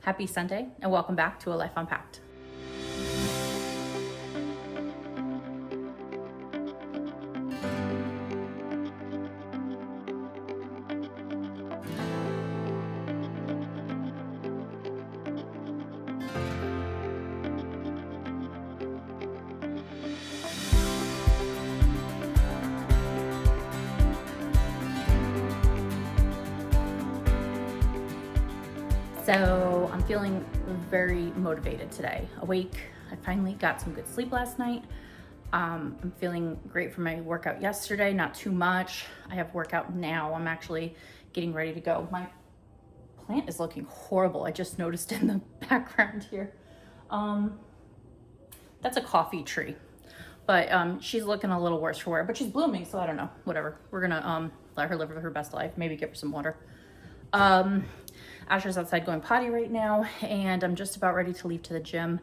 Happy Sunday and welcome back to A Life Unpacked. So I'm feeling very motivated today. Awake, I finally got some good sleep last night. I'm feeling great from my workout yesterday, not too much. I have workout now. I'm actually getting ready to go. My plant is looking horrible. I just noticed in the background here. That's a coffee tree, but she's looking a little worse for wear, but she's blooming, so I don't know, whatever. We're gonna let her live her best life, maybe give her some water. Asher's outside going potty right now, and I'm just about ready to leave to the gym.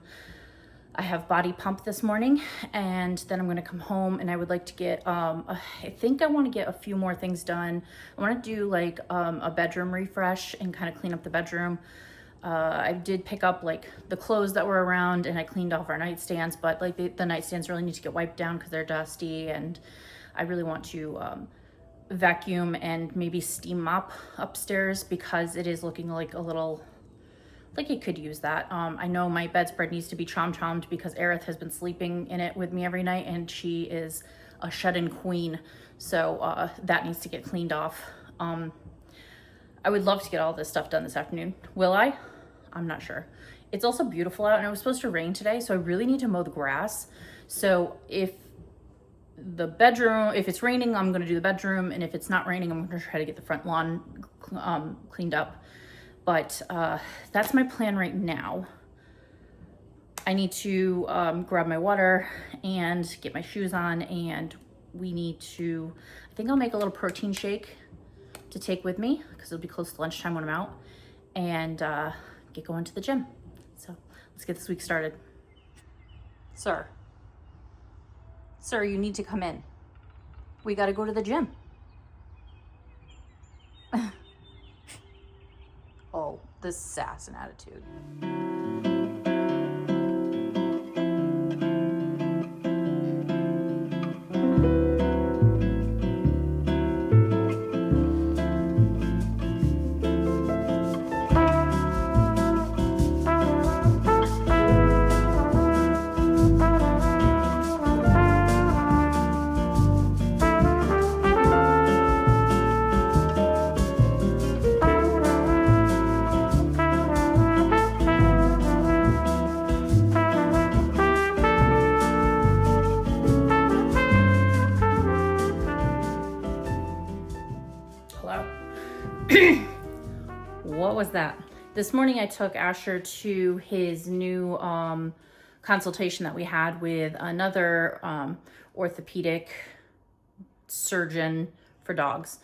I have body pump this morning, and then I'm gonna come home and I would like to get, I think I wanna get a few more things done. I wanna do like a bedroom refresh and kind of clean up the bedroom. I did pick up like the clothes that were around and I cleaned off our nightstands, but like the nightstands really need to get wiped down because they're dusty, and I really want to vacuum and maybe steam mop upstairs because it is looking like a little, like it could use that. I know my bedspread needs to be chommed because Aerith has been sleeping in it with me every night and she is a shut-in queen. So that needs to get cleaned off. I would love to get all this stuff done this afternoon. Will I? I'm not sure. It's also beautiful out and it was supposed to rain today, so I really need to mow the grass. So if it's raining, I'm gonna do the bedroom, and if it's not raining, I'm gonna try to get the front lawn cleaned up. But that's my plan right now. I need to grab my water and get my shoes on, and we need to, I think I'll make a little protein shake to take with me because it'll be close to lunchtime when I'm out, and get going to the gym. So let's get this week started. Sir, you need to come in. We got to go to the gym. Oh, this sass and attitude. What was that? This morning I took Asher to his new consultation that we had with another orthopedic surgeon for dogs.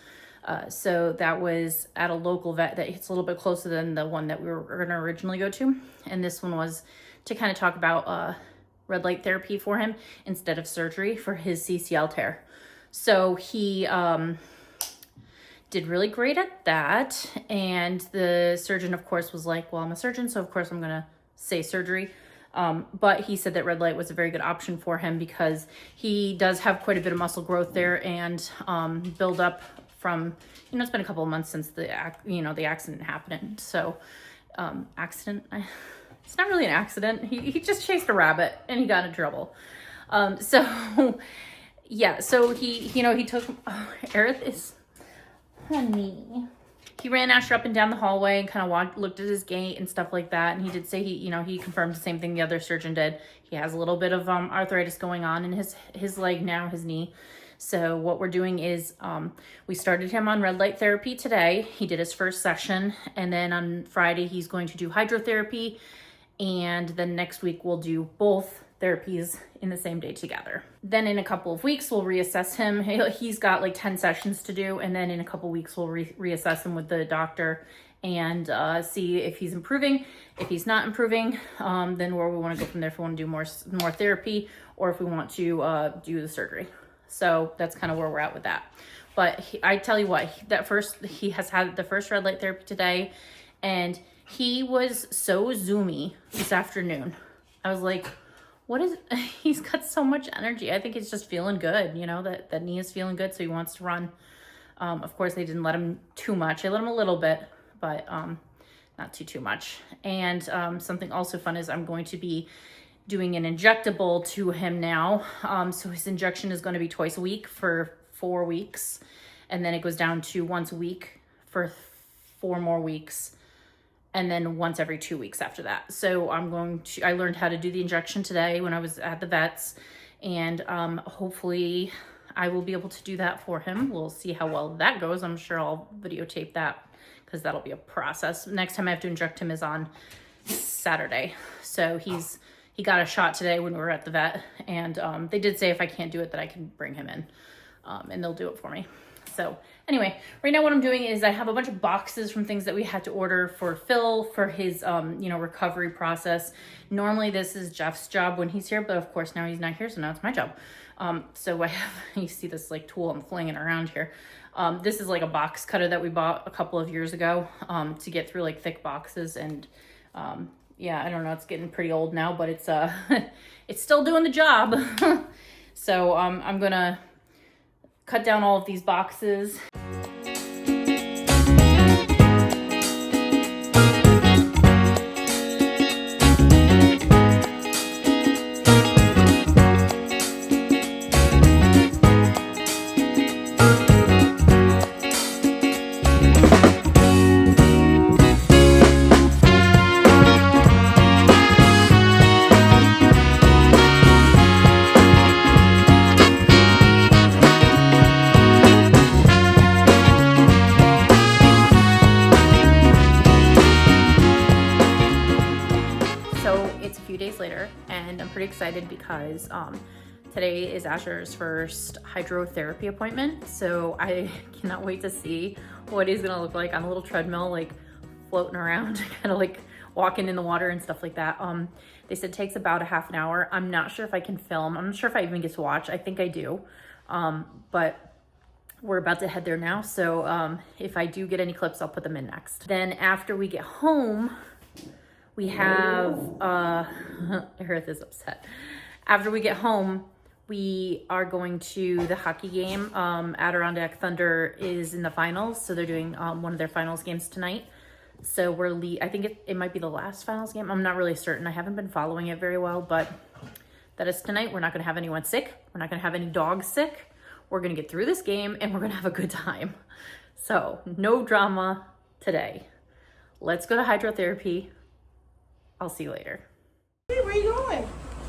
So that was at a local vet that it's a little bit closer than the one that we were going to originally go to. And this one was to kind of talk about red light therapy for him instead of surgery for his CCL tear. So he did really great at that, and the surgeon of course was like, well, I'm a surgeon, so of course I'm gonna say surgery, but he said that red light was a very good option for him because he does have quite a bit of muscle growth there and build up from, it's been a couple of months since the accident happened. So it's not really an accident, he just chased a rabbit and he got in trouble. So yeah, so he took, Aerith is, honey. He ran Asher up and down the hallway and kind of looked at his gait and stuff like that. And he did say he confirmed the same thing the other surgeon did. He has a little bit of arthritis going on in his leg now, his knee. So what we're doing is we started him on red light therapy today. He did his first session, and then on Friday he's going to do hydrotherapy, and then next week we'll do both therapies in the same day together. Then in a couple of weeks we'll reassess him. He's got like 10 sessions to do, and then in a couple of weeks we'll reassess him with the doctor and see if he's improving. If he's not improving, then where we want to go from there, if we want to do more therapy or if we want to do the surgery. So that's kind of where we're at with that. But I tell you what, he has had the first red light therapy today, and He was so zoomy this afternoon. I was like, what is, he's got so much energy. I think he's just feeling good, you know, that knee is feeling good, so he wants to run. Of course, they didn't let him too much. They let him a little bit, but not too much. And something also fun is I'm going to be doing an injectable to him now. So his injection is going to be twice a week for 4 weeks. And then it goes down to once a week for 4 more weeks. And then once every 2 weeks after that. So I learned how to do the injection today when I was at the vet's. And hopefully I will be able to do that for him. We'll see how well that goes. I'm sure I'll videotape that because that'll be a process. Next time I have to inject him is on Saturday. So he got a shot today when we were at the vet. And they did say if I can't do it that I can bring him in and they'll do it for me. So anyway, right now what I'm doing is I have a bunch of boxes from things that we had to order for Phil for his, recovery process. Normally this is Jeff's job when he's here, but of course now he's not here, so now it's my job. So I have, you see this like tool I'm flinging around here. This is like a box cutter that we bought a couple of years ago to get through like thick boxes. And yeah, I don't know, it's getting pretty old now, but it's it's still doing the job. So I'm gonna cut down all of these boxes. Later, and I'm pretty excited because today is Asher's first hydrotherapy appointment, so I cannot wait to see what he's gonna look like on a little treadmill, like floating around, kind of like walking in the water and stuff like that. They said it takes about a half an hour. I'm not sure if I can film. I'm not sure if I even get to watch. I think I do, but we're about to head there now, so if I do get any clips, I'll put them in next. Then after we get home, we have, Earth is upset. After we get home, we are going to the hockey game. Adirondack Thunder is in the finals, so they're doing one of their finals games tonight. So I think it might be the last finals game. I'm not really certain. I haven't been following it very well, but that is tonight. We're not gonna have anyone sick. We're not gonna have any dogs sick. We're gonna get through this game and we're gonna have a good time. So no drama today. Let's go to hydrotherapy. I'll see you later. Hey, where you going?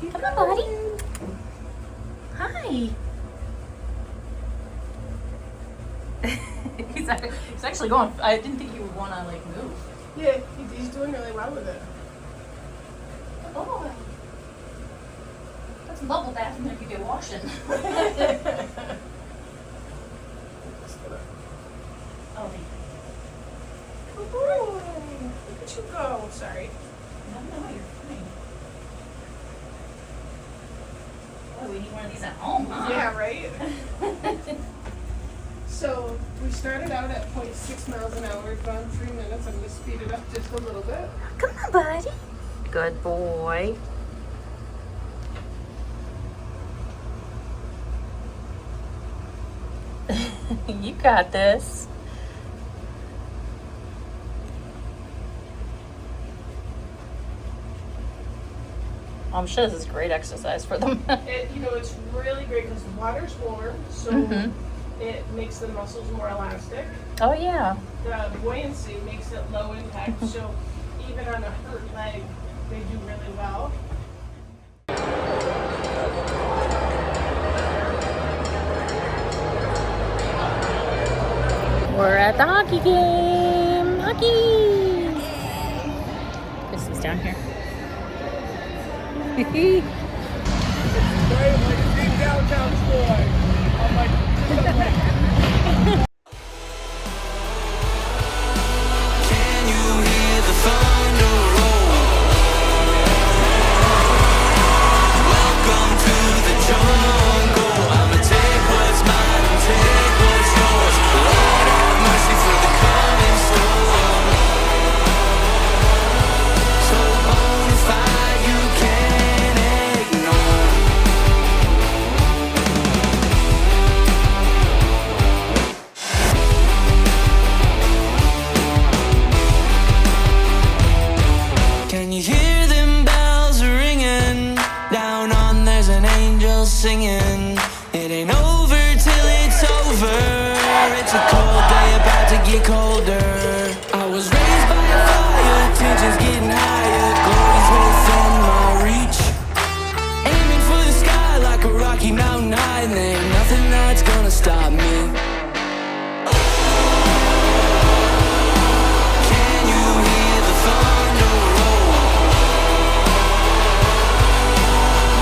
Come on, buddy. Hi. he's actually going. I didn't think you would want to like move. Yeah, he's doing really well with it. Oh, that's a bubble bath and there could get washing. Oh, thank you. Good boy. Look at you go. Sorry. No, you're fine. Oh, we need one of these at home, huh? Yeah, right? So we started out at 0.6 miles an hour, gone 3 minutes. I'm going to speed it up just a little bit. Come on, buddy. Good boy. You got this. I'm sure this is great exercise for them. It's really great because the water's warm, so it makes the muscles more elastic. Oh, yeah. The buoyancy makes it low impact, so even on a hurt leg, they do really well. We're at the hockey game. Hockey! This is down here. Can you hear the thunder roll? Welcome to the jungle. I'ma take what's mine and take what's yours. Lord have mercy for the coming storm. singing. It ain't over till it's over. It's a cold day about to get colder. I was raised by a fire, tensions getting higher. Glory's within my reach. Aiming for the sky like a Rocky Mountain high, and there ain't nothing that's gonna stop me. Can you hear the thunder roll?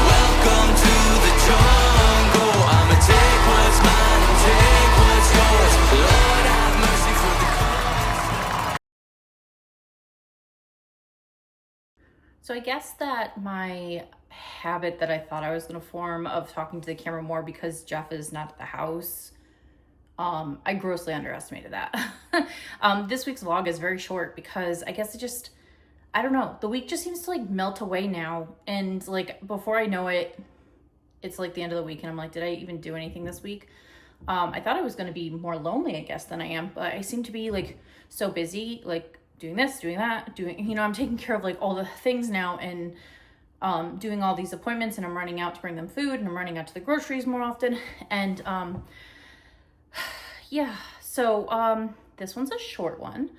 Welcome to the jungle. I'ma take what's mine and take what's yours. Lord have mercy for the cause. So I guess that my habit that I thought I was going to form of talking to the camera more because Jeff is not at the house, I grossly underestimated that. This week's vlog is very short because I guess I don't know, the week just seems to like melt away now, and like before I know it, it's like the end of the week and I'm like, did I even do anything this week? I thought I was going to be more lonely, I guess, than I am, but I seem to be like so busy, like doing this, doing that, I'm taking care of like all the things now, and doing all these appointments, and I'm running out to bring them food, and I'm running out to the groceries more often, and yeah, so this one's a short one,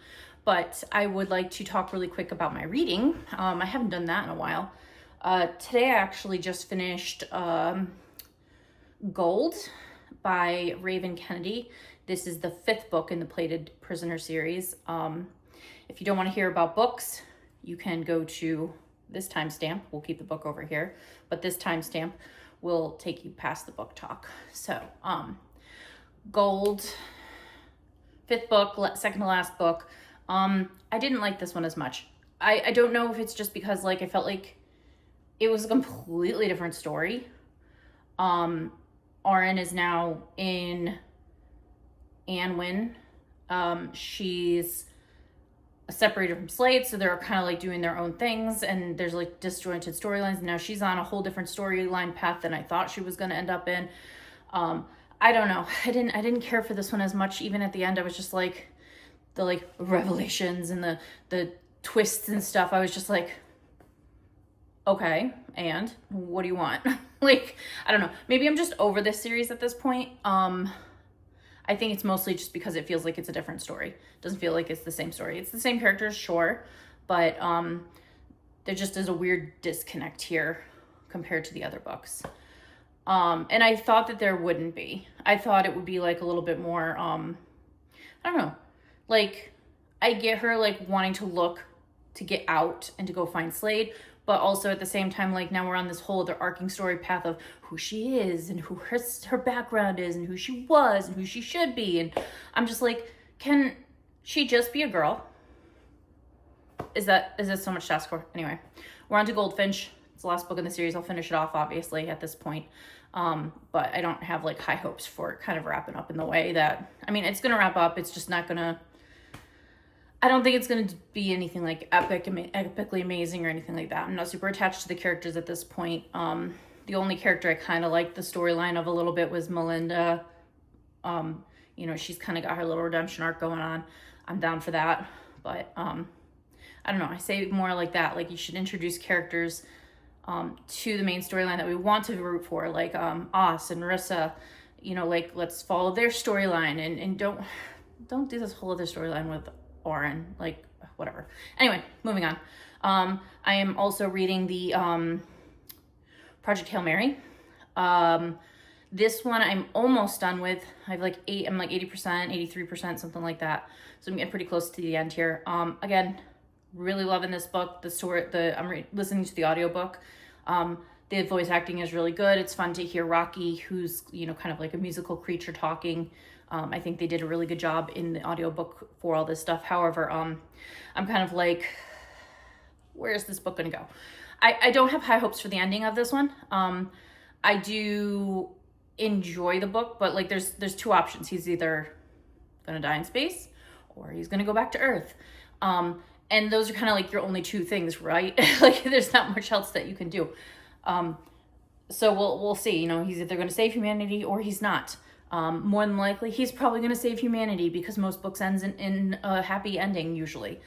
but I would like to talk really quick about my reading. I haven't done that in a while. Today I actually just finished Gold by Raven Kennedy. This is the 5th book in the Plated Prisoner series. If you don't want to hear about books, you can go to this timestamp. We'll keep the book over here, but this timestamp will take you past the book talk. So, Gold, 5th book, second to last book. I didn't like this one as much. I don't know if it's just because like I felt like it was a completely different story. Auren is now in Anwin. She's separated from Slade, so they're kind of like doing their own things, and there's like disjointed storylines, and now she's on a whole different storyline path than I thought she was going to end up in. I don't know. I didn't care for this one as much. Even at the end, I was just like the like revelations and the twists and stuff. I was just like, okay, and what do you want? Like, I don't know. Maybe I'm just over this series at this point. I think it's mostly just because it feels like it's a different story. It doesn't feel like it's the same story. It's the same characters, sure, but there just is a weird disconnect here compared to the other books. And I thought that there wouldn't be. I thought it would be like a little bit more, I don't know, like I get her like wanting to get out and to go find Slade, but also at the same time, like now we're on this whole other arcing story path of who she is and who her background is and who she was and who she should be. And I'm just like, can she just be a girl? Is this so much to ask for? Anyway, we're on to Goldfinch. It's the last book in the series. I'll finish it off, obviously, at this point. But I don't have like high hopes for it kind of wrapping up in the way that, I mean, it's going to wrap up. It's just not going to, I don't think it's going to be anything like epically amazing or anything like that. I'm not super attached to the characters at this point. The only character I kind of liked the storyline of a little bit was Melinda. She's kind of got her little redemption arc going on. I'm down for that. But I don't know. I say more like that. Like you should introduce characters to the main storyline that we want to root for, like Oz and Rissa. Like let's follow their storyline and don't do this whole other storyline with Auren, like whatever. Anyway, moving on. I am also reading the Project Hail Mary. This one I'm almost done with. I'm like 80%, 83%, something like that. So I'm getting pretty close to the end here. Again, really loving this book. I'm listening to the audiobook. The voice acting is really good. It's fun to hear Rocky, who's, kind of like a musical creature talking. I think they did a really good job in the audiobook for all this stuff. However, I'm kind of like, where's this book going to go? I don't have high hopes for the ending of this one. I do enjoy the book, but like there's two options. He's either going to die in space or he's going to go back to Earth. And those are kind of like your only two things, right? Like there's not much else that you can do. So we'll see, he's either going to save humanity or he's not. More than likely, he's probably going to save humanity because most books ends in a happy ending usually.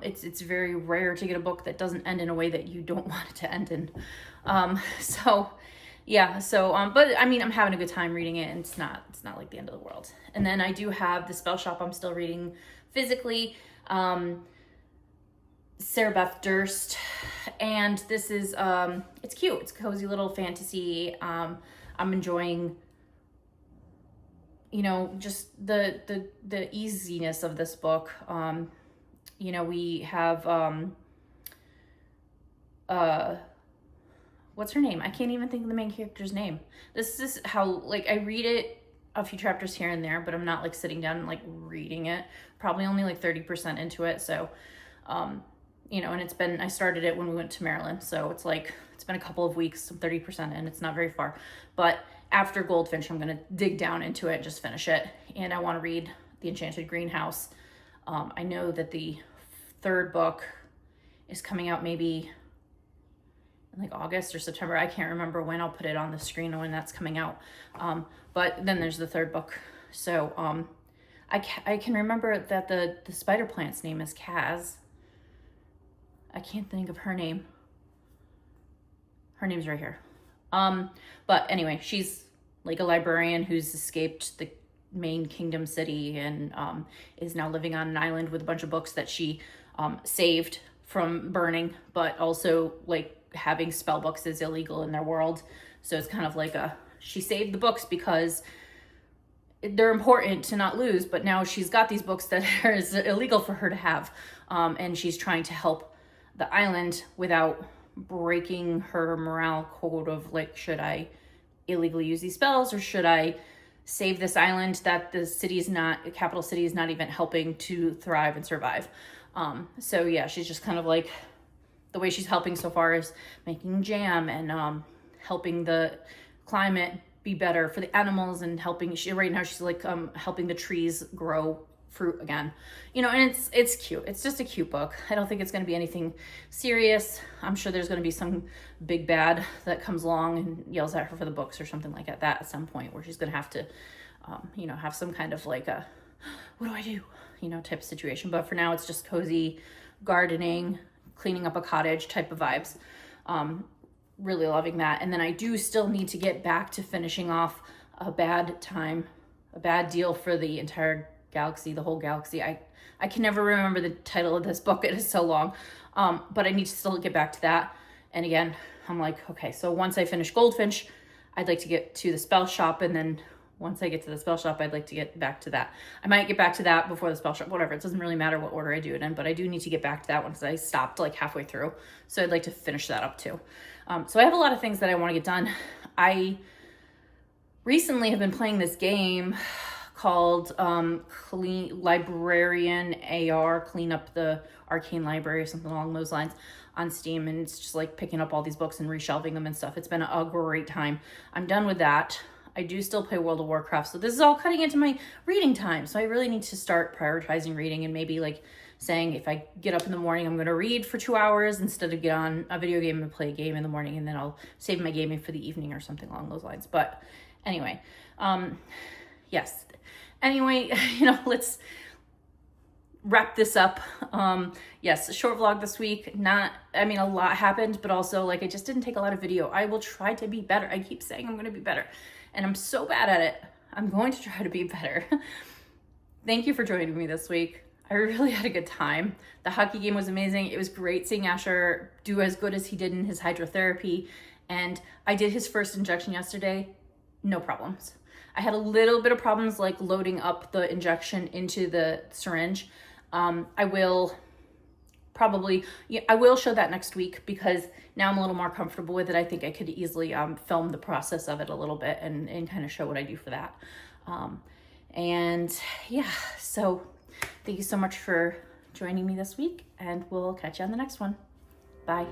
It's very rare to get a book that doesn't end in a way that you don't want it to end in. So yeah, so but I mean, I'm having a good time reading it, and it's not like the end of the world. And then I do have the Spell Shop I'm still reading physically, Sarah Beth Durst, and this is it's cute. It's a cozy little fantasy. I'm enjoying, you know, just the easiness of this book. You know, we have what's her name? I can't even think of the main character's name. This is how, like, I read it a few chapters here and there, but I'm not like sitting down and like reading it. Probably only like 30% into it. So, you know, and I started it when we went to Maryland. So it's like, it's been a couple of weeks, 30% in, it's not very far. But after Goldfinch, I'm going to dig down into it and just finish it. And I want to read The Enchanted Greenhouse. I know that the third book is coming out maybe in like August or September. I can't remember when. I'll put it on the screen when that's coming out. But then there's the third book. So I can remember that the spider plant's name is Kaz. I can't think of her name. Her name's right here. But anyway, she's like a librarian who's escaped the main kingdom city and is now living on an island with a bunch of books that she saved from burning, but also like having spell books is illegal in their world. So it's kind of like she saved the books because they're important to not lose, but now she's got these books that are illegal for her to have. And she's trying to help the island without breaking her morale code of like, should I illegally use these spells or should I save this island that the capital city is not even helping to thrive and survive. So yeah, she's just kind of like, the way she's helping so far is making jam and helping the climate be better for the animals and right now she's like helping the trees grow fruit again. You know, and it's cute. It's just a cute book. I don't think it's going to be anything serious. I'm sure there's going to be some big bad that comes along and yells at her for the books or something like that at some point where she's going to have to, you know, have some kind of like a, what do I do? You know, type of situation. But for now, it's just cozy gardening, cleaning up a cottage type of vibes. Really loving that. And then I do still need to get back to finishing off A Bad Deal for the Entire Galaxy, the Whole Galaxy. I can never remember the title of this book. It is so long. But I need to still get back to that. And again, I'm like, okay, so once I finish Goldfinch, I'd like to get to the Spell Shop. And then once I get to the Spell Shop, I'd like to get back to that. I might get back to that before the Spell Shop, whatever. It doesn't really matter what order I do it in, but I do need to get back to that one because I stopped like halfway through. So I'd like to finish that up too. So I have a lot of things that I want to get done. I recently have been playing this game called Librarian AR, Clean Up the Arcane Library or something along those lines on Steam. And it's just like picking up all these books and reshelving them and stuff. It's been a great time. I'm done with that. I do still play World of Warcraft, so this is all cutting into my reading time. So I really need to start prioritizing reading and maybe like saying if I get up in the morning, I'm going to read for 2 hours instead of get on a video game and play a game in the morning, and then I'll save my gaming for the evening or something along those lines. But anyway, yes. Anyway, you know, let's wrap this up. Yes, a short vlog this week. A lot happened, but also like I just didn't take a lot of video. I will try to be better. I keep saying I'm going to be better. And I'm so bad at it. I'm going to try to be better. Thank you for joining me this week. I really had a good time. The hockey game was amazing. It was great seeing Asher do as good as he did in his hydrotherapy. And I did his first injection yesterday. No problems. I had a little bit of problems like loading up the injection into the syringe. I will show that next week because now I'm a little more comfortable with it. I think I could easily film the process of it a little bit and kind of show what I do for that. And yeah, so thank you so much for joining me this week, and we'll catch you on the next one. Bye.